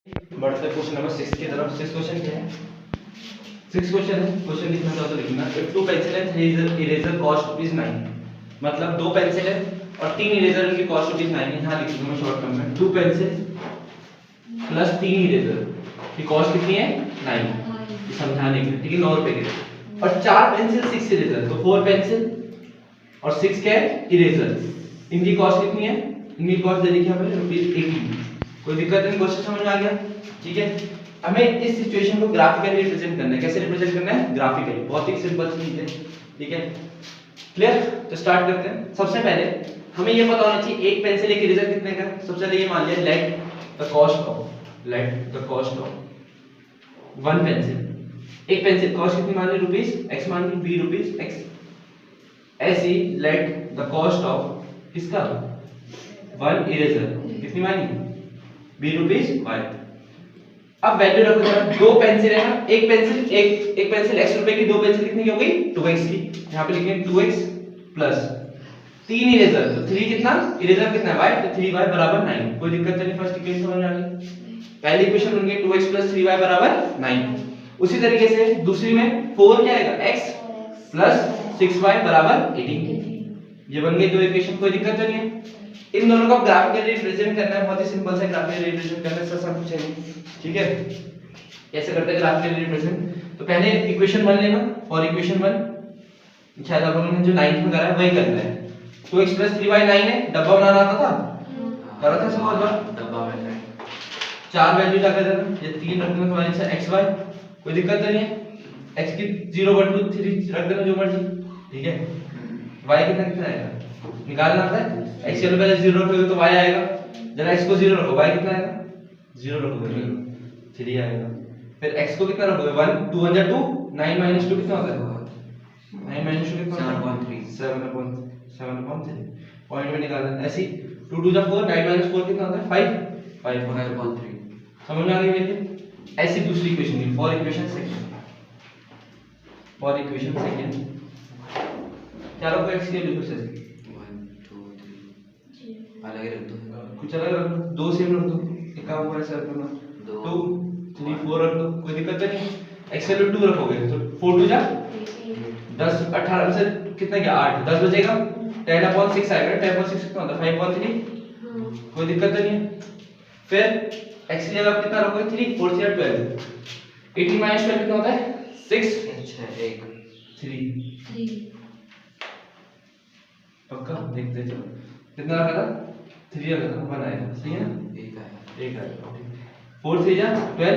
बढ़ते question number 6 की तरफ। 6 क्वेश्चन क्या है? 6 क्वेश्चन है। क्वेश्चन लिखना चाहो तो लिखना। If two pencil and 3 eraser cost ₹9, मतलब 2 पेंसिल है और 3 इरेजर उनकी कॉस्ट ₹9 है। यहां लिख दूंगा शॉर्ट टर्म में 2 पेंसिल प्लस 3 इरेजर की कॉस्ट कितनी है? 9। ये समझाने के लिए, ठीक है, 9 रुपए की। और 4 पेंसिल 6 इरेजर, तो 4 पेंसिल और 6 क्या है? इरेजर। इनकी कॉस्ट कितनी है? इनकी कॉस्ट दे दी है हमें ₹80। कोई दिक्कत नहीं? क्वेश्चन समझ में आ गया? ठीक है। हमें इस सिचुएशन को ग्राफिकली रिप्रेजेंट करना है। कैसे रिप्रेजेंट करना है? ग्राफिकली। बहुत ही सिंपल चीज है, ठीक है। क्लियर? तो स्टार्ट करते हैं। सबसे पहले हमें ये पता होना चाहिए एक पेंसिल एक इरेजर कितने का है। सबसे पहले ये मान लिया let the cost of 1 pencil. एक पेंसिल कॉस्ट कितनी मान ली? रुपीस x मान ली, b रुपीस x। ऐसी लेट द कॉस्ट ऑफ किसका? 1 इरेजर कितनी मानी? b rupees y। अब वैल्यू रखो जरा। 2 पेंसिल है ना, एक पेंसिल x रुपए की, 2 पेंसिल कितनी की हो गई? 2x की। यहां पे लिखेंगे 2x प्लस 3 इरेजर, तो 3 कितना? इरेजर कितना है? y, तो 3y बराबर 9। कोई दिक्कत नहीं? फर्स्ट इक्वेशन समझ आ गई। पहली इक्वेशन बन गई 2x प्लस 3y बराबर 9। उसी तरीके से दूसरी में 4 क्या आएगा? x प्लस 6y बराबर 18। ये बन गई 2 इक्वेशन। कोई दिक्कत तो नहीं है? इन दोनों को ग्राफिकली रिप्रेजेंट करना है। बहुत ही सिंपल सा ग्राफिकली रिप्रेजेंट करना है, इससे सब कुछ है नहीं, ठीक है। कैसे करते हैं ग्राफिकली रिप्रेजेंट? तो पहले इक्वेशन 1 लेना, और इक्वेशन 1 शायद आप लोगों ने जो 9th में करा है वही करना है। 2x प्लस 3y 9 है। डब्बा बनाना आता था? करा था सब? बहुत बार डब्बा में 4 वैल्यू लगा देना। ये 3 रख देना तुम्हारे से x y। कोई दिक्कत नहीं है? x की 0 1 2 3 रख देना जो मर्जी, ठीक है। y कितना कितना आएगा निकालना आता है? x के पहले 0 रखोगे तो y आएगा। जरा x को 0 रखो, y कितना आएगा? 0 रखोगे 3 आएगा। फिर x को कितना रखोगे? 1 2 1 2 9 - 2 कितना होता है? 9 - 2 कितना? 7/3 पॉइंट में निकालना। ऐसे 2 2 4 9 - 4 कितना होता है? 5/3। समझ में आ गई मेरी? ऐसी दूसरी इक्वेशन की फॉर इक्वेशन सेकंड क्या रखो? x के लिए प्रोसेस 1 2 3 अलग रख दो, कुछ अलग रख दो, 2 सेम रख दो। एक काम ऊपर ऐसे रख दो, 2 3 4 रख दो। कोई दिक्कत नहीं? x के लिए 2 रखोगे तो 4 2 जा 10 18 में से कितना गया? 8। 10 बचेगा 10/6 आएगा। 10/6 कितना होता है? 5/3। कोई दिक्कत नहीं है? फिर x की जगह कितना रखोगे? 3 4 3 12। 18 - 12 कितना होता है? 6 1 3 पक्का? देखते चलो कितना रखा था? 3 रखा था, 1 आएगा, सही है ना? 1 आएगा। 4 3 जा 12।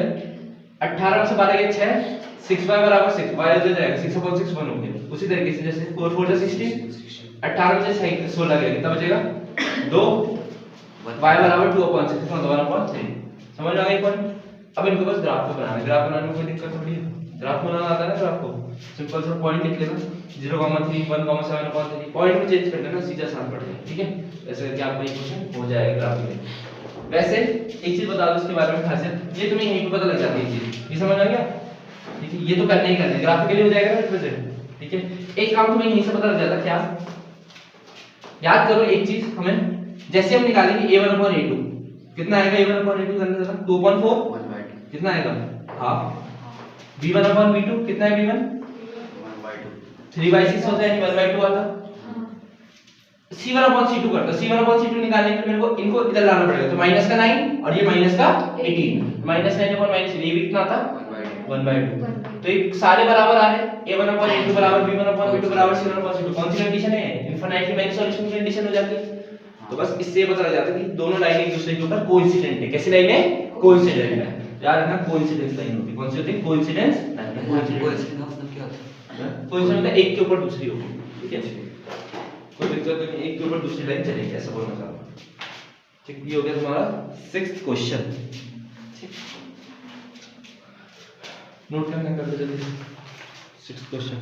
18 में से 12 गया 6। 6y बराबर 6, y उधर जाएगा 6/6 1 हो गया। उसी तरीके से जैसे 4 4 जा 16। 18 में से 16 गया, कितना बचेगा? 2। y बराबर 2/6 कितना होता है? 1/3। समझ आ गई पॉइंट? अब इनको बस ग्राफ को बनाना है। ग्राफ बनाने में कोई दिक्कत थोड़ी है। ग्राफ बनाना आता है ना ग्राफ को? सिंपल सा पॉइंट लिख लेना 0,3 1,7/3। पॉइंट में चेंज कर देना, सीधा आसान पड़ जाएगा, ठीक है। ऐसे करके आपका इक्वेशन हो जाएगा ग्राफ में। वैसे एक चीज बता दो इसके बारे में खासियत, ये तुम्हें यहीं पे पता लग जाती है चीज। ये समझ आ गया? ठीक है, ये तो करना ही करना है, ग्राफिकली हो जाएगा ना रिप्रेजेंट, ठीक है। एक काम तुम्हें यहीं से पता लग जाता, क्या याद करो एक चीज हमें, जैसे हम निकालेंगे a1/a2 कितना आएगा? a1/a2 करने जरा 2/4 कितना आएगा? हाफ। b1/b2 कितना है? b1 3/6 होता है, यानी 1/2 आता। c1/c2 करता। c1/c2 निकालने के लिए मेरे को इनको इधर लाना पड़ेगा, तो माइनस का 9 और ये माइनस का 18। -9/-18 ये भी कितना आता? 1/2। तो ये सारे बराबर आ रहे हैं। a1/a2 बराबर b1/b2 बराबर c1/c2। कौन सी कंडीशन है? इनफिनिटली मैनी सॉल्यूशन की कंडीशन हो जाती है। तो बस इससे ये पता लग जाता है कि दोनों लाइन एक दूसरे के ऊपर कोइंसिडेंट है। कैसी लाइन है? कोइंसिडेंट है। याद रखना कोइंसिडेंस लाइन होती है। कौन सी होती है? Coincidence line. कोइंसिडेंस मतलब क्या होता है? कोइंसिडेंस मतलब एक के ऊपर दूसरी होगी, ठीक है। कोई दिक्कत नहीं, एक के ऊपर दूसरी लाइन चलेगी, ऐसा बोलना चाहता हूं। ठीक, ये हो गया तुम्हारा 6th क्वेश्चन। नोट करना कर दो जल्दी 6th क्वेश्चन।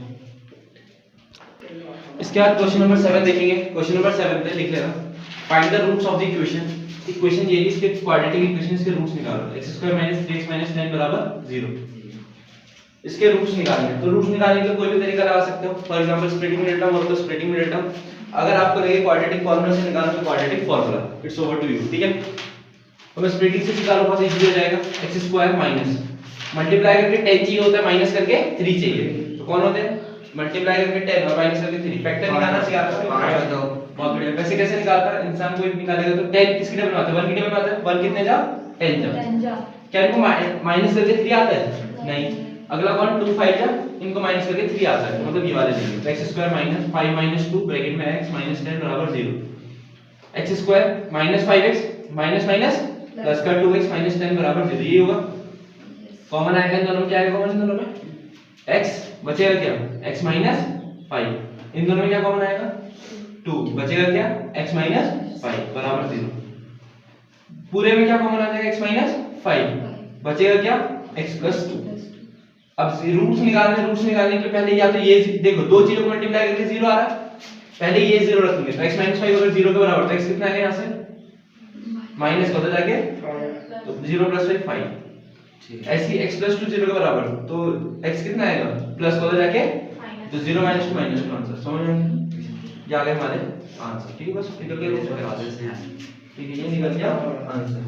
इसके बाद क्वेश्चन नंबर 7 देखेंगे। क्वेश्चन नंबर 7 पे लिख लेना find the roots of the equation. Equation ये है, इसके क्वाड्रेटिक इक्वेशंस के रूट्स निकालो। x² - 3x - 10 बराबर 0। इसके रूट्स निकालने हैं, तो रूट्स निकालने के लिए कोई भी तरीका लगा सकते हो। For example splitting middle term और तो स्प्लिटिंग मिडिल टर्म। अगर आपको लगे क्वाड्रेटिक फार्मूला से निकालना तो quadratic formula, it's over to you, ठीक है। तो मैं स्प्लिटिंग से निकालो बहुत इजी हो जाएगा। x स्क्वायर माइनस मल्टीप्लाई करके 10 चाहिए होता है, माइनस करके 3 चाहिए, तो कौन होते हैं मल्टीप्लाई करके 10 और माइनस करके 3। फैक्टर निकालना सिखाता है, बहुत बढ़िया। वैसे कैसे निकालता है इंसान, कोई निकालेगा तो 10 किसके टेबल में आता है, 1 के टेबल में आता है, 1 कितने जा 10 जा। क्या इनको माइनस करके 3 आता है, नहीं। अगला कौन 2 5 जा, इनको माइनस करके 3 आता है, तो मतलब ये वाले लेंगे। तो x square minus 5 minus 2 bracket में x माइनस 10 बराबर 0। x square minus 5x minus minus plus का 2x माइनस 10 बराबर 0, ये होगा। कॉमन आएगा इन दोनों में, क्या आएगा कॉमन इन दोनों में, x बचेगा क्या x माइनस 5, इन दोनों में क्या कॉमन आएगा 2, बचेगा क्या x माइनस 5 बराबर 0। पूरे में क्या कॉमन आ जाएगा x माइनस 5, बचेगा क्या x प्लस 2। अब रूट्स निकालने के लिए पहले या तो ये देखो, दो चीजों को मल्टीप्लाई करके 0 आ रहा है, पहले ये 0 रखेंगे, तो x माइनस 5 अगर 0 के बराबर तो x कितना आएगा यहाँ से माइनस होता जाके, तो 0 प्लस 5 5। ऐसे ही x प्लस 2 0 के बराबर, तो x कितना आएगा प्लस होता जाके, तो 0 माइनस 2 माइनस 2 आंसर समझ में ये आ गए हमारे आंसर। ठीक है, बस निकल गया, ठीक है, ये निकल गया आंसर।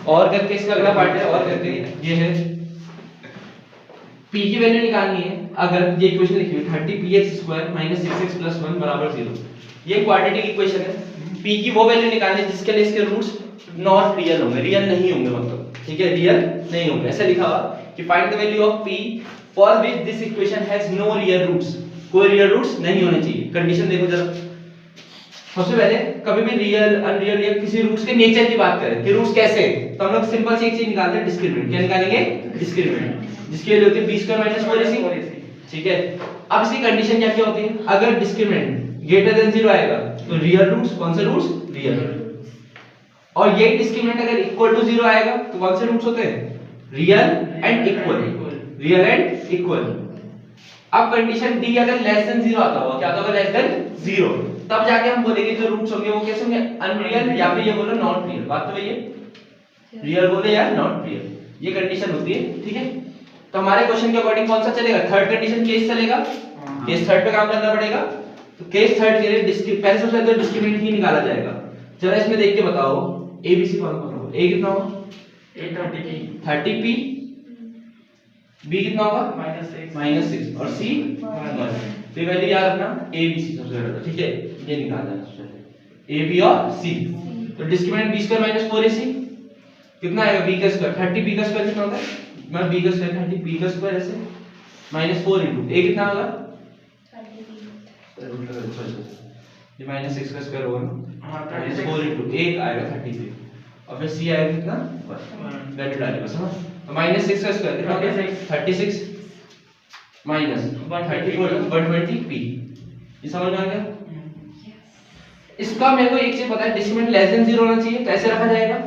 और करके इसका अगला पार्ट है, और करके ये है p की वैल्यू निकालनी है। अगर ये इक्वेशन लिखी हुई 30px² - 6x + 1 = 0, ये क्वाड्रेटिक इक्वेशन है। p की वो वैल्यू निकालनी है जिसके लिए इसके रूट्स नॉट रियल होंगे, रियल नहीं होंगे, मतलब ठीक है, रियल नहीं होंगे। ऐसा लिखा हुआ कि find the value of p for which this equation has no real roots, कोई रियल रूट्स नहीं होने चाहिए। कंडीशन देखो जरा, सबसे पहले कभी भी रियल अनरियल या किसी रूट्स के नेचर की बात करें कि रूट्स कैसे, तो हम लोग सिंपल सी एक चीज निकालते हैं, डिस्क्रिमिनेंट। क्या निकालेंगे, डिस्क्रिमिनेंट, जिसकी वैल्यू होती है b² - 4ac। ठीक है, अब इसकी कंडीशन क्या क्या होती है, अगर डिस्क्रिमिनेंट ग्रेटर देन 0 आएगा तो रियल रूट्स, कौन से रूट्स, रियल। और ये डिस्क्रिमिनेंट अगर इक्वल टू 0 आएगा तो कौन से रूट्स होते हैं, real and equal, real and equal. अब कंडीशन डी अगर लेस देन 0 आता होगा, क्या आता होगा, लेस देन 0, तब जाके हम बोलेंगे जो रूट्स होंगे वो कैसे होंगे, अनरियल या फिर ये बोलो नॉट रियल। बात तो वही है, रियल बोले या नॉट रियल, ये कंडीशन होती है। ठीक है, तो हमारे क्वेश्चन के अकॉर्डिंग कौन सा चलेगा, थर्ड कंडीशन केस चलेगा, केस थर्ड पे काम करना पड़ेगा। तो केस थर्ड के लिए पहले सबसे पहले डिस्क्रिमिनेंट ही निकाला जाएगा। जरा इसमें देख के बताओ एबीसी कौन कौन होगा, ए कितना होगा, 30p, b कितना होगा -6 और c 1। तो ये वैल्यू याद रखना, a b c सबसे पहले, ठीक है, ये निकालना है सबसे पहले a b और c। तो डिस्क्रिमिनेंट b² - 4ac कितना आएगा, b² 30p² कितना होता है, मैं b² 30p² ऐसे -4 * a कितना होगा, ये -6² होगा ना, -4 * 1 आएगा 30p, और फिर c आएगा कितना, वैल्यू डालिए बस। हाँ, तो -6² कितना होगा, 36 माइनस 120p, ये समझ में आ गया। इसका मेरे को एक चीज पता है, डिस्क्रिमिनेंट लेस देन 0 होना चाहिए, कैसे रखा जाएगा,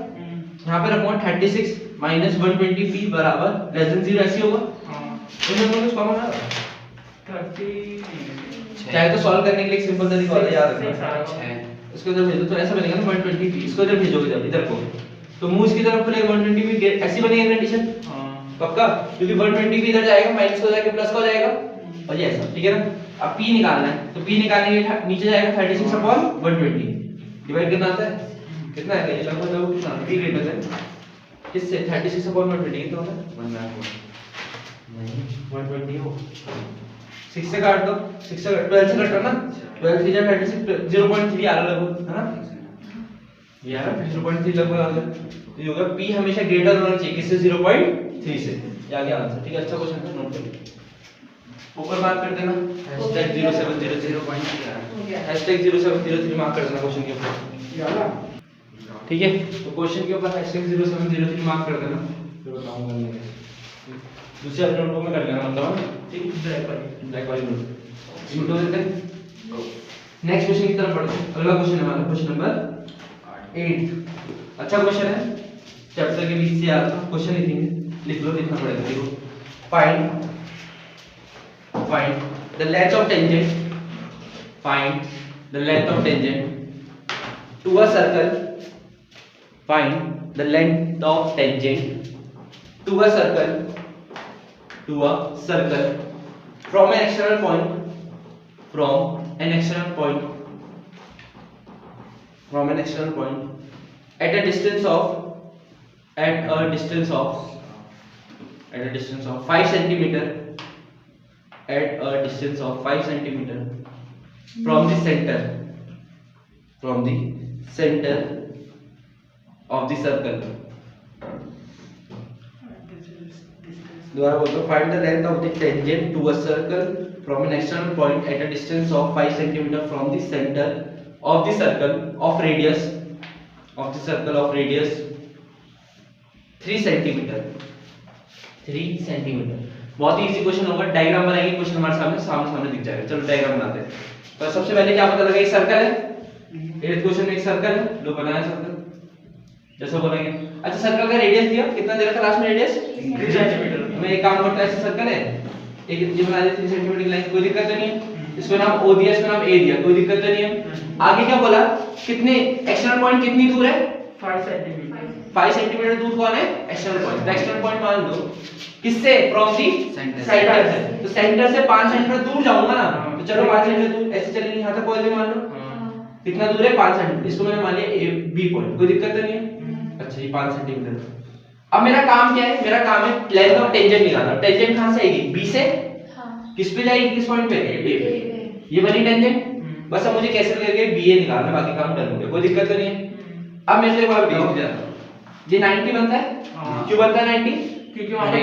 यहाँ पे रखो 36 - 120p बराबर लेस देन 0, ऐसे होगा। इसमें कुछ कॉमन है, चाहे तो सॉल्व करने के लिए एक सिंपल तरीका होता है, याद रखना। इसको इधर भेजो तो ऐसा बनेगा ना 120p, इसको इधर भेजोगे जब इधर को, तो मुंह इसकी तरफ खुलेगा 120p, ऐसी बनेगी कंडीशन पक्का, क्योंकि 120p इधर जाएगा, माइनस को जाके प्लस को जाएगा, और ये ऐसा, ठीक है ना। अब p निकालना है, तो p निकालने के लिए नीचे जाएगा 36/120, डिवाइड करना आता है, कितना है ये लगभग कितना, p ग्रेटर देन किससे, 36/120 कितना होता है, नहीं 120 हो, 6 से काट दो, 6 से 12 से काटो ना, 12 3 जा 36, 0.3 आ रहा लगभग, है ना, ये आ रहा 0.3 लगभग आ गया। तो ये होगा p हमेशा ग्रेटर होना चाहिए किससे, 0.3 से, ये आ गया आंसर। ठीक है, अच्छा क्वेश्चन था, नोट कर ऊपर मार्क कर देना, #0700 #0703 मार्क कर देना क्वेश्चन के ऊपर, ठीक है। तो क्वेश्चन के ऊपर #0703 मार्क कर देना, फिर बताऊंगा मैं दूसरे अपने नोटबुक में कर लेना, मतलब ठीक, ब्लैक वाली नोट नोट हो देते हैं। नेक्स्ट क्वेश्चन की तरफ बढ़ते हैं। अगला क्वेश्चन हमारा क्वेश्चन नंबर 8, अच्छा क्वेश्चन है, चैप्टर के बीच से आता है, क्वेश्चन लिखेंगे, लिख लो, लिखना पड़ेगा, देखो, find the length of tangent, find the length of tangent to a circle, find the length of tangent to a circle from an external point, from an external point from an external point at a distance of 5 centimeter at a distance of 5 centimeter from the center of the circle. दोबारा बोलता हूँ, find the length of the tangent to a circle from an external point at a distance of 5 centimeter from the center of the circle of radius 3 centimeter. बहुत ही easy question होगा, diagram बनाएंगे, question हमारे सामने दिख जाएगा। चलो diagram बनाते हैं। तो सबसे पहले क्या पता लगा, एक सर्कल है, एट क्वेश्चन में एक सर्कल है, लो बनाया सर्कल जैसा बोलेंगे। अच्छा सर्कल का रेडियस दिया, कितना दे रखा लास्ट में रेडियस 3 सेंटीमीटर। मैं एक काम करता है, ऐसा सर्कल है, एक ये बना दे 3 सेंटीमीटर की लाइन, कोई दिक्कत नहीं है। इसको नाम O दिया, इसको नाम A दिया, कोई दिक्कत नहीं है। आगे क्या बोला, कितने एक्सटर्नल पॉइंट कितनी दूर है, 5 सेंटीमीटर। 5 सेंटीमीटर दूर कौन है, एक्सटर्नल पॉइंट। तो एक्सटर्नल पॉइंट मान लो किससे, फ्रॉम दी सेंटर से। तो सेंटर से 5 सेंटीमीटर दूर जाऊंगा ना, तो चलो 5 सेंटीमीटर दूर ऐसे चलेंगे, यहां तक कोई भी मान लो कितना दूर है, 5 सेंटीमीटर। इसको मैंने मान लिया A B पॉइंट, कोई दिक्कत नहीं है। अच्छा ये 5 सेंटीमीटर। अब मेरा काम क्या है, मेरा काम है लेंथ ऑफ टेंजेंट निकालना। टेंजेंट कहां से आएगी, B से किस पे जाएगी, किस पॉइंट पे, A पे। ये बनी टेंजेंट, बस अब मुझे कैसे करके BA निकालना, बाकी काम कर लूंगा, कोई दिक्कत नहीं है। अब मेरे से एक बात बताओ, ये 90 बनता है, क्यों बनता है 90, क्योंकि वहां पे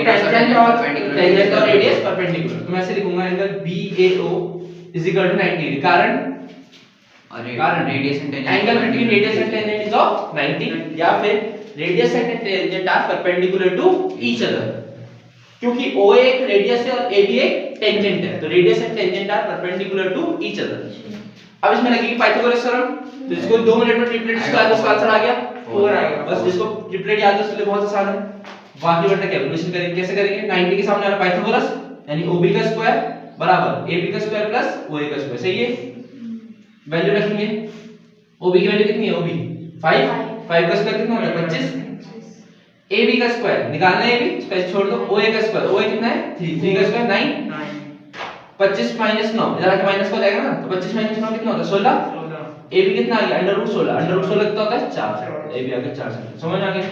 टेंजेंट और रेडियस परपेंडिकुलर। तो मैं ऐसे लिखूंगा एंगल BAO = 90 डिग्री। कारण radius and tangent, angle between radius and tangent is of 90, या फिर radius and tangent are perpendicular to each other. क्योंकि OA एक रेडियस है और AB एक टेंजेंट है, तो radius and tangent are perpendicular to each other. अब इसमें लगेगी पाइथागोरस थ्योरम, तो इसको 2 मिनट में ट्रिपलेट इसका आंसर आ गया, 4 आएगा। बस इसको ट्रिपलेट याद है, उसके लिए बहुत आसान है। बाकी बेटा कैलकुलेशन करेंगे, कैसे करेंगे, 90 के सामने वाला पाइथागोरस यानी OB का स्क्वायर बराबर AB का स्क्वायर प्लस OA का स्क्वायर, सही है। वैल्यू रखेंगे, OB की वैल्यू कितनी है, OB 5 का स्क्वायर कितना होता है 25। AB का स्क्वायर निकालना है, AB स्क्वायर छोड़ दो, OA का स्क्वायर, OA कितना है 3 का स्क्वायर 9, 25 माइनस 9 इधर आके माइनस हो जाएगा ना, तो 25 माइनस 9 कितना होता है 16। AB कितना आ गया, √16 कितना होता है 4, AB आ गया 4। समझ आ गया,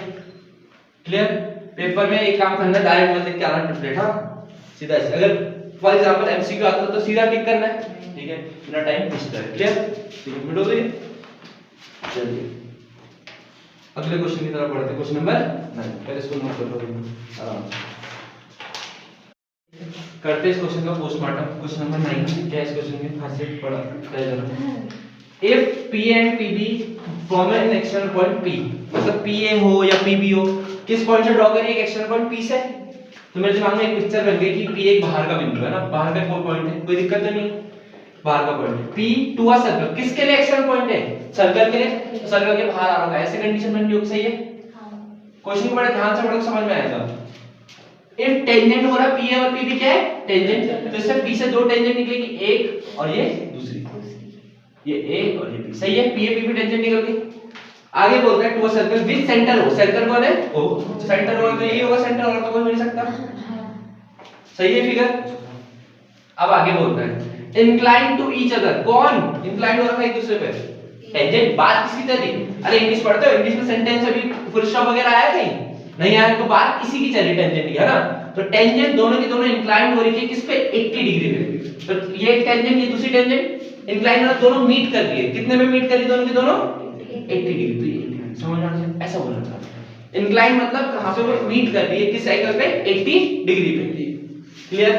क्लियर। पेपर में एक काम करना है, डायरेक्ट मत लिख के आना ट्रिपलेट, हां सीधा ऐसे। अगर फॉर एग्जांपल MCQ आता तो सीधा टिक करना है, ठीक है, बिना टाइम वेस्ट करे, क्लियर। ठीक है, मिनट हो गई, चलिए अगले क्वेश्चन की तरफ बढ़ते हैं। क्वेश्चन नंबर 9, पहले इसको नोट कर लो आराम से। करते हैं इस क्वेश्चन का पोस्टमार्टम। क्वेश्चन नंबर 9 क्या है, इस क्वेश्चन की खासियत पढ़ा है जरा। If P and PB form an external point P, मतलब PA हो या PB हो, किस पॉइंट से ड्रॉ करें, एक एक्सटर्नल पॉइंट P से। तो मेरे दिमाग में एक पिक्चर बन गई कि P एक बाहर का बिंदु है ना, बाहर का कोई पॉइंट है, कोई दिक्कत तो नहीं, बाहर का पॉइंट है। P टू अ सर्कल, किसके लिए एक्सटर्नल पॉइंट है, सर्कल के लिए, तो सर्कल के बाहर आ रहा है, ऐसे कंडीशन बन रही हो, सही है। क्वेश्चन को बड़े ध्यान से पढ़ो, समझ में आएगा। इफ टेंजेंट हो रहा PA और PB क्या है, टेंजेंट, तो इससे P से 2 टेंजेंट निकलेगी, एक और ये दूसरी, ये A और ये B, सही है। PA PB टेंजेंट निकल गई। आगे बोलता है to a circle with centre हो, सेंटर कौन है O, सेंटर होगा तो यही होगा, सेंटर होगा तो कोई हो नहीं सकता, सही है फिगर। अब आगे बोलता है इंक्लाइन टू ईच अदर, कौन इंक्लाइन हो रहा है एक दूसरे पे, टेंजेंट। बात किसकी चली, अरे इंग्लिश पढ़ते हो, इंग्लिश में सेंटेंस अभी फुल स्टॉप वगैरह आया कहीं नहीं आया, तो बात इसी की चली, टेंजेंट की, है ना। तो टेंजेंट दोनों की दोनों इंक्लाइन हो रही है किस पे, 80 डिग्री पे। तो ये टेंजेंट, ये दूसरी टेंजेंट इंक्लाइन और दोनों मीट कर रही है, कितने में मीट कर रही है दोनों की दोनों, 80 डिग्री। तो ये समझ आ रहा है, ऐसा बोलना था। इंक्लाइन मतलब कहां पे वो मीट कर रही है, किस एंगल पे, 80 डिग्री पे, क्लियर।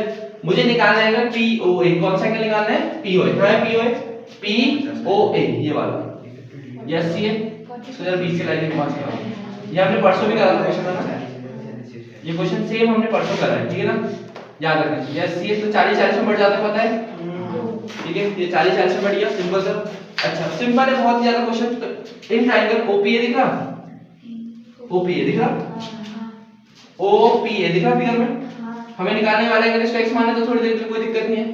मुझे निकालना है POA, कौन सा एंगल निकालना है, POA, क्या है POA, POA ये वाला, यस ये तो जरा बीच से लाइन के पास करो। ये हमने परसों भी करा था क्वेश्चन ना, ये क्वेश्चन सेम हमने परसों करा है, ठीक है ना, याद रखना। यस ये तो 40 में बढ़ जाता है, पता है, ठीक है, ये 40 में बढ़ गया, सिंपल सा। अच्छा सिंपल है, बहुत ज्यादा क्वेश्चन। इन ट्रायंगल OPA दिख रहा, OPA दिख रहा, OPA दिख रहा फिगर में, हमें निकालने वाला एंगल, इसको x माने तो थोड़ी देर के लिए कोई दिक्कत नहीं है।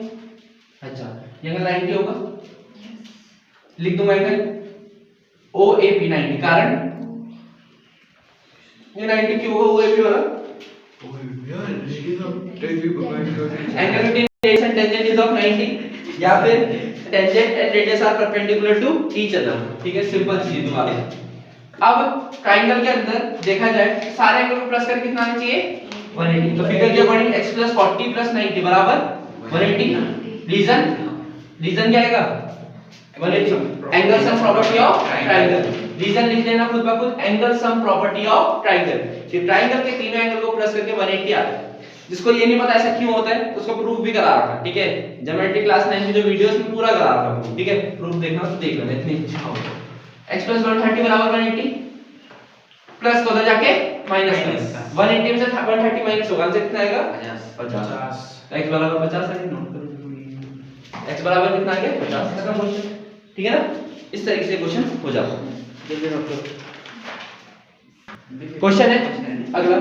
अच्छा ये एंगल 90 होगा, लिख दूंगा एंगल OAP 90, कारण ये 90 क्यों होगा OAP वाला, angle between radius and tangent is of 90, या फिर tangent and radius are perpendicular to each other. ठीक है, सिंपल चीज दोबारा। अब ट्रायंगल के अंदर देखा जाए सारे एंगल को प्लस करके कितना आना चाहिए 180। तो फिगर के अकॉर्डिंग x + 40 + 90 बराबर 180। रीजन क्या आएगा 180। Angle sum property of triangle. Reason लिख लेना खुद ब खुद, angle sum property of triangle. ये ट्रायंगल के तीनों एंगल को प्लस करके 180 आता है। जिसको ये नहीं पता ऐसा क्यों होता है तो उसको प्रूफ भी करा रखा, ठीक है, ज्योमेट्री क्लास 9 की जो वीडियोस में पूरा करा रखा, ठीक है, प्रूफ देखना तो देख लेना, इतनी अच्छा होगा। x + 130 बराबर 180 प्लस को उधर जाके माइनस 180 में से 130 माइनस होगा, आंसर कितना आएगा 50। x बराबर 50 है, नोट करो। x बराबर कितना आ गया 50 खत्म क्वेश्चन, ठीक है ना। इस तरीके से क्वेश्चन हो जाता है। जल्दी नोट करो। क्वेश्चन है अगला,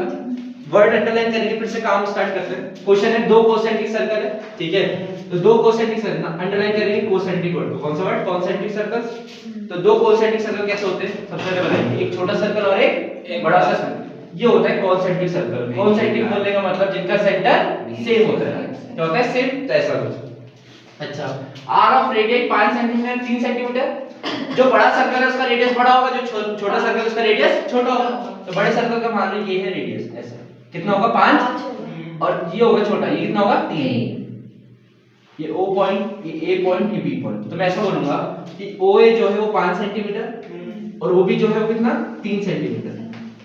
वर्ड अंडरलाइन करेंगे, फिर से काम स्टार्ट करते हैं। क्वेश्चन है दो कोसेंट्रिक सर्कल है, ठीक है, तो दो कोसेंट्रिक सर्कल ना अंडरलाइन करेंगे कोसेंट्रिक वर्ड को। कौन सा वर्ड कॉन्सेंट्रिक सर्कल्स। तो दो कोसेंट्रिक सर्कल कैसे होते हैं सबसे पहले बताएंगे, एक छोटा सर्कल और एक बड़ा सर्कल। ये होता है कॉन्सेंट्रिक सर्कल। कॉन्सेंट्रिक बोलने का मतलब जिनका सेंटर सेम होता है, क्या होता है सेम, तो ऐसा कुछ। अच्छा, are of radius 5 centimetre 3 centimetre. जो बड़ा सर्कल है उसका रेडियस बड़ा होगा, जो छोटा सर्कल है उसका रेडियस छोटा होगा। तो बड़े सर्कल का मान लो ये है रेडियस, ऐसा कितना होगा 5, और ये होगा छोटा, ये कितना होगा 3। ये O पॉइंट, ये A पॉइंट, ये B पॉइंट। तो मैं ऐसा बोलूंगा कि OA जो है वो 5 सेंटीमीटर और OB जो है वो कितना 3 सेंटीमीटर।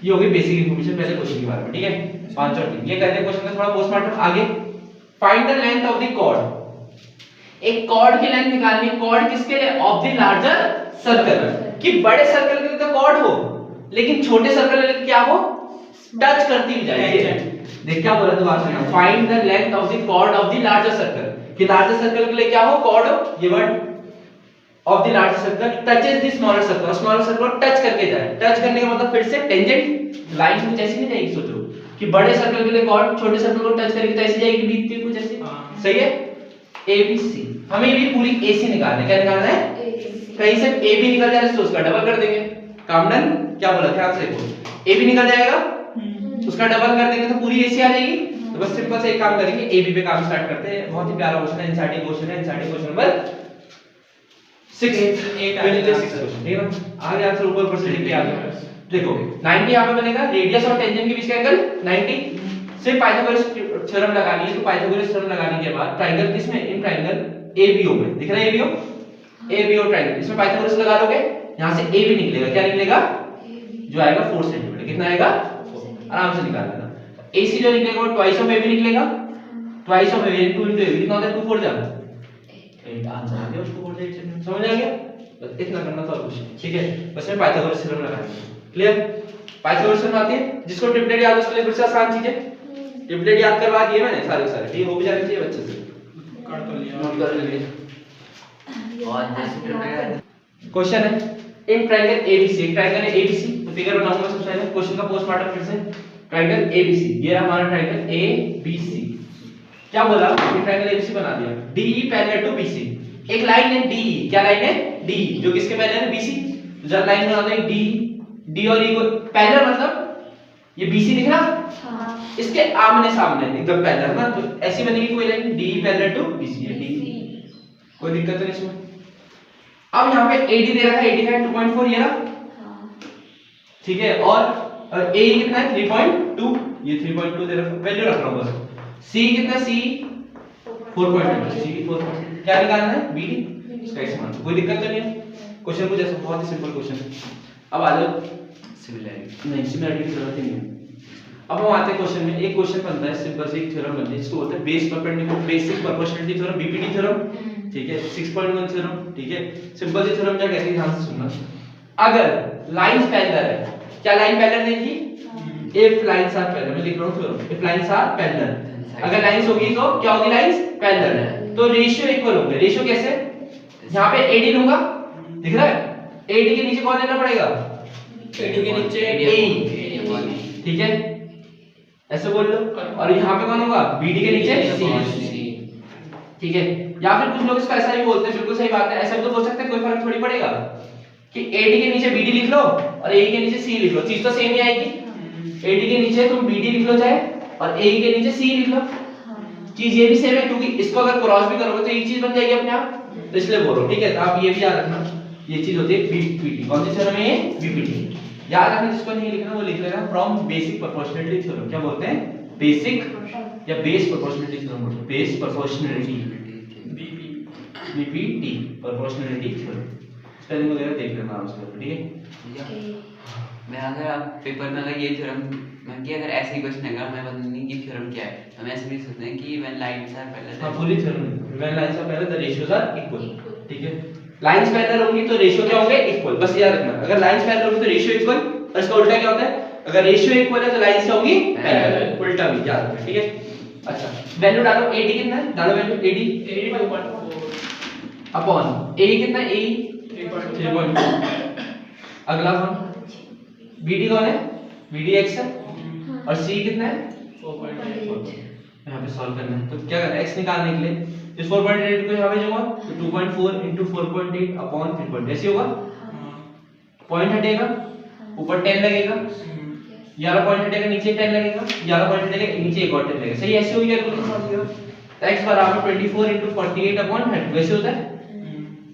ये हो गई बेसिक इंफॉर्मेशन पहले क्वेश्चन के बारे में, ठीक है, 5 और 3। ये कहते हैं क्वेश्चन का थोड़ा पोस्टमार्टम। आगे find the length of the chord. एक कॉर्ड की लेंथ निकालनी है। कॉर्ड किसके लिए, ऑफ द लार्जर सर्कल, कि बड़े सर्कल के लिए तो कॉर्ड हो लेकिन छोटे सर्कल के लिए क्या हो, टच करती हुई जाए। देख क्या बोला दोबारा सुनना, find the length of the chord of the larger circle, कि लार्जर सर्कल के लिए क्या हो कॉर्ड, ये word of the larger circle touches the smaller circle, smaller circle को टच करके जाए। टच करने का मतलब फिर से टेंजेंट लाइन कुछ ऐसी नहीं जाएगी, सोचो कि बड़े सर्कल के लिए कॉर्ड छोटे सर्कल को टच करके तो ऐसी जाएगी, बीच में कुछ ऐसी, सही है। ABC हमें भी पूरी AC निकालना है, क्या निकालना है कहीं से AB निकल जाए तो उसका डबल कर देंगे। काम डन। क्या बोला ध्यान से देखो, AB निकल जाएगा उसका डबल कर देंगे तो पूरी AC आ जाएगी। तो बस सिंपल से एक काम करेंगे, AB पे काम स्टार्ट करते हैं। बहुत ही प्यारा क्वेश्चन है, एनसीईआरटी क्वेश्चन है, एनसीईआरटी क्वेश्चन नंबर 6 क्वेश्चन, ठीक है ना। आगे आंसर ऊपर से लिख के आ गया। देखो 90 यहां पे बनेगा, रेडियस और टेंजेंट के बीच का एंगल 90। सिर्फ पाइथागोरस थ्योरम लगानी है, तो पाइथागोरस थ्योरम लगाने के बाद ट्रायंगल किसमें, इन ट्रायंगल ABO में, दिख रहा है ABO ट्रायंगल, इसमें पाइथागोरस लगा लोगे, यहां से AB निकलेगा, क्या निकलेगा जो आएगा 4 सेंटीमीटर, कितना आएगा आराम से निकाल लेना। AC जो निकलेगा वो ट्वाइस ऑफ AB निकलेगा, twice of AB 2 into AB कितना होता है 2 4 जा 8, आंसर आ गया, उसको 4 8 सेंटीमीटर, समझ आ गया। बस इतना करना था और कुछ, ठीक है, बस में पाइथागोरस थ्योरम लगाएंगे। क्लियर, पाइथागोरस थ्योरम आती है, जिसको ट्रिपलेट याद है उसके लिए फिर से आसान चीज है, ट्रिपलेट याद करवा दिए मैंने सारे सारे, ठीक हो भी जाने चाहिए बच्चे से, कर तो लिया, नोट कर लिए। और जैसे ट्रिपलेट क्वेश्चन है, इन ट्रायंगल ABC, एक ट्रायंगल है ABC, तो फिगर बनाऊंगा सबसे पहले, क्वेश्चन का पोस्टमार्टम फिर से। ट्रायंगल ABC, ये रहा हमारा ट्रायंगल ABC। क्या बोला, ये ट्रायंगल ABC बना दिया, DE पैरेलल टू BC। एक लाइन है DE, क्या लाइन है DE, जो किसके पैरेलल है BC। तो जब लाइन बना दो D और E को पैरेलल, मतलब ये BC दिख रहा, इसके आमने सामने एकदम पैरेलल है ना, तो ऐसी बनेगी कोई line DE parallel to BC, ये DE, कोई दिक्कत नहीं इसमें। अब यहाँ पे AD दे रखा है, AD का 2.4 ये रहा, ठीक है, और AE कितना है 3.2, ये 3.2 दे रखा, वैल्यू रख रहा हूँ बस। C कितना, C 4.2, C 4.2, क्या निकालना है BD, इसका x मान, कोई दिक्कत तो नहीं है। क्वेश्चन कुछ ऐसा बहुत ही सिंपल क्वेश्चन है। अब आ जाओ सिमिलैरिटी, नहीं सिमिलैरिटी की जरूरत ही नहीं है। अब हम आते हैं क्वेश्चन में, एक क्वेश्चन बनता है सिंपल से, एक थ्योरम बनता है जिसको बोलते हैं base perpendicular basic proportionality theorem, BPT theorem, ठीक है, 6.1 थ्योरम, ठीक है। सिंपल सी थ्योरम क्या कहती है, ध्यान से सुनना। अगर लाइंस पैरेलल है, क्या लाइन पैरेलल नहीं थी, इफ लाइंस आर पैरेलल, मैं लिख रहा हूं theorem, if lines are parallel, अगर लाइंस होगी तो क्या होगी, लाइंस पैरेलल है, तो रेशियो इक्वल होंगे। रेशियो कैसे, यहां पे AD लूंगा, दिख रहा है, AD के नीचे कौन लेना पड़ेगा, AD के नीचे AE, ठीक है, ऐसे बोल लो। और यहाँ पे कौन होगा, BD के नीचे C, ठीक है। या फिर कुछ लोग इसको ऐसा ही बोलते हैं, बिल्कुल सही बात है, ऐसा भी तो बोल सकते हैं, कोई फर्क थोड़ी पड़ेगा कि AD के नीचे BD लिख लो और AE के नीचे C लिख लो, चीज तो सेम ही आएगी। AD के नीचे तुम BD लिख लो चाहे, और AE के नीचे C लिख लो, चीज ये भी सेम है क्योंकि इसको अगर क्रॉस भी करोगे तो एक चीज बन जाएगी अपने आप, तो इसलिए बोल रहा हूं, ठीक है। तो आप ये भी याद रखना, ये चीज होती है बीपीटी। कौन सी थ्योरम है ये? बीपीटी। याद रखना, जिसको नहीं लिखना वो लिख लेना, फ्रॉम बेसिक प्रोपोर्शनलिटी थ्योरम। क्या बोलते हैं? बेसिक या बेस प्रोपोर्शनलिटी थ्योरम बोलते हैं, base proportionality, BPT proportionality theorem. Spelling वगैरह देख लेना आप उसका, ठीक है। मैं अगर आप पेपर में अगर ये थ्योरम मैं कि अगर ऐसे ही क्वेश्चन आएगा हमें पता नहीं कि थ्योरम क्या है, हम ऐसे भी सोचते हैं कि व्हेन लाइन्स आर पैरेलल। हां, पूरी theorem when lines are parallel the ratios are equal, ठीक है। लाइन्स पैरेलल होंगी तो रेशियो क्या होंगे? इक्वल। बस याद रखना, अगर लाइन्स पैरेलल होंगी तो रेशियो इक्वल, और इसका उल्टा क्या होता है? अगर रेशियो इक्वल है तो लाइन्स क्या होंगी? पैरेलल। उल्टा भी याद रखना, ठीक है। अच्छा, वैल्यू डालो, AD कितना है? डालो वैल्यू AD 2.4 अपॉन AE कितना है? AE 3.2। अगला हम BD कौन है? BD x है, और C कितना है? 4.8। यहाँ पे सॉल्व करना है, तो क्या करना है? x निकालने के लिए इस 4.8 को यहाँ भेजूंगा तो 2.4 into 4.8 अपॉन 3.8 ऐसे होगा। पॉइंट हटेगा, ऊपर 10 लगेगा, 11 पॉइंट हटेगा, नीचे 10 लगेगा, 11 पॉइंट हटेगा, नीचे एक और 10 लगेगा। सही, ऐसे हो गया कैलकुलेशन समझ गए। तो x बराबर 24 into 48 अपॉन 100 वैसे होता है,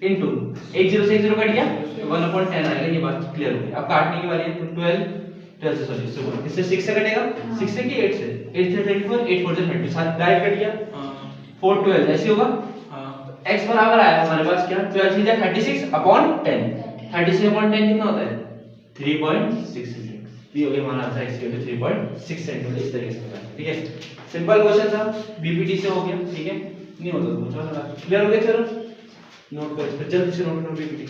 इनटू 1 0 से 1 0 कट गया तो 1/10 आएगा। ये बात क्लियर हो गई। अब काटने की बारी है, तो 12 से सॉरी इससे 6 से कटेगा, 6 से कि 8 से? 8 से 24, 8 4 से 30, साथ डायरेक्ट कट गया। 4 12 ऐसे होगा। x बराबर आया हमारे पास क्या? 12 3 36 अपॉन 10। 36 अपॉन 10 कितना होता है? 3.6 सेंटीमीटर। ये हो गया हमारा आंसर, x की 3.6 सेंटीमीटर। इस तरीके से होगा, ठीक है। सिंपल क्वेश्चन था, बीपीटी से हो गया, ठीक है। नहीं होता तो पूछो ना। क्लियर हो गया? चलो नोट करो, जल्दी से नोट करो बीपीटी।